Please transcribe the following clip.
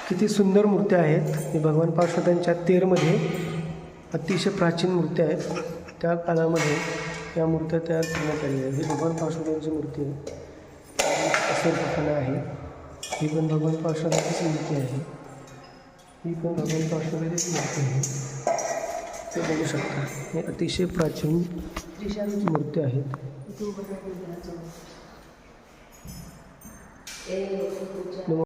किती सुंदर मूर्त्या आहेत. हे भगवान पार्श्वनाथांच्या तेरमध्ये अतिशय प्राचीन मूर्त्या आहेत. त्या काळामध्ये या मूर्त्या तयार करण्यात आलेल्या आहेत. ही भगवान पार्श्वनाथांची मूर्ती आहे. असे प्रकरण आहे. ही पण भगवान पार्श्वनाथांची मूर्ती आहे. ही पण भगवान पार्श्वनाथांची मूर्ती आहे. ते बघू शकता. हे अतिशय प्राचीन मूर्ती आहेत.